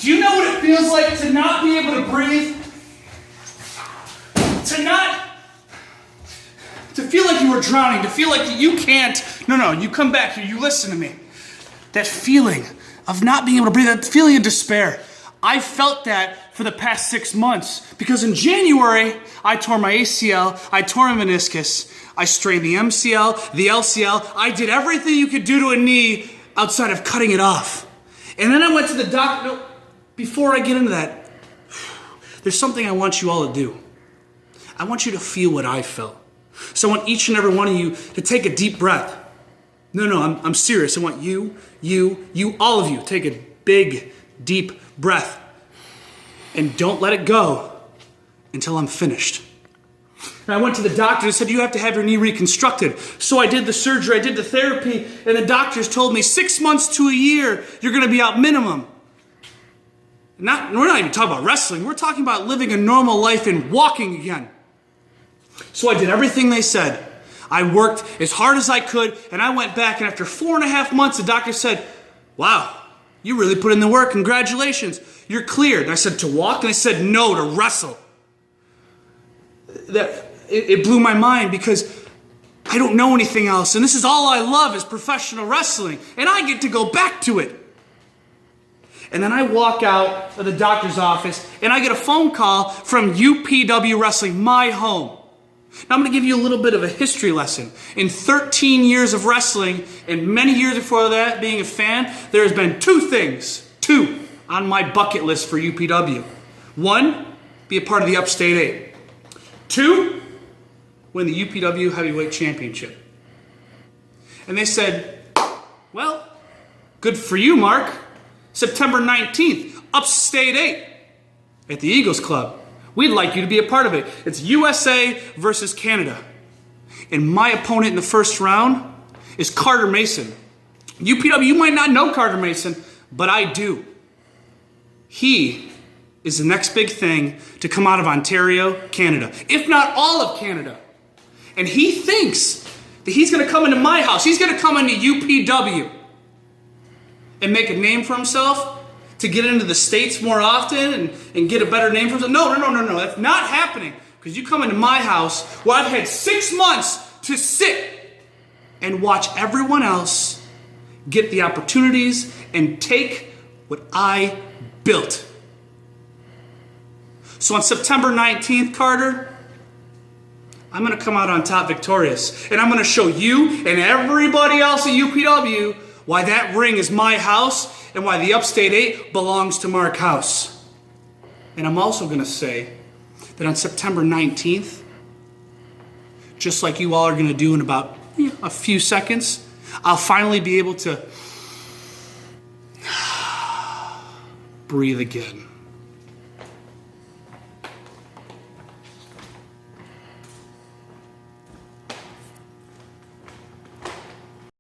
Do you know what it feels like to not be able to breathe? To feel like you were drowning, to feel like you can't. No, you come back here, you listen to me. That feeling of not being able to breathe, that feeling of despair. I felt that for the past 6 months because in January, I tore my ACL, I tore my meniscus, I strained the MCL, the LCL. I did everything you could do to a knee outside of cutting it off. And then I went to the doctor. No, before I get into that, there's something I want you all to do. I want you to feel what I felt. So I want each and every one of you to take a deep breath. No, I'm serious. I want you, all of you, take a big, deep breath. And don't let it go until I'm finished. And I went to the doctor and said, you have to have your knee reconstructed. So I did the surgery, I did the therapy, and the doctors told me 6 months to a year, you're going to be out minimum. We're not even talking about wrestling. We're talking about living a normal life and walking again. So I did everything they said. I worked as hard as I could, and I went back, and after 4.5 months, the doctor said, wow, you really put in the work. Congratulations. You're cleared. And I said, to walk? And they said, no, to wrestle. It blew my mind because I don't know anything else, and this is all I love is professional wrestling, and I get to go back to it. And then I walk out of the doctor's office, and I get a phone call from UPW Wrestling, my home. Now I'm going to give you a little bit of a history lesson. In 13 years of wrestling, and many years before that, being a fan, there has been two on my bucket list for UPW. 1, be a part of the Upstate 8. 2, win the UPW Heavyweight Championship. And they said, well, good for you, Mark. September 19th, Upstate 8 at the Eagles Club. We'd like you to be a part of it. It's USA versus Canada. And my opponent in the first round is Carter Mason. UPW, you might not know Carter Mason, but I do. He is the next big thing to come out of Ontario, Canada, if not all of Canada. And he thinks that he's going to come into my house. He's going to come into UPW and make a name for himself to get into the States more often and get a better name for himself. No. That's not happening. Because you come into my house where I've had 6 months to sit and watch everyone else get the opportunities and take what I built. So on September 19th, Carter, I'm going to come out on top victorious. And I'm going to show you and everybody else at UPW why that ring is my house and why the Upstate 8 belongs to Mark House. And I'm also going to say that on September 19th, just like you all are going to do in about a few seconds, I'll finally be able to breathe again.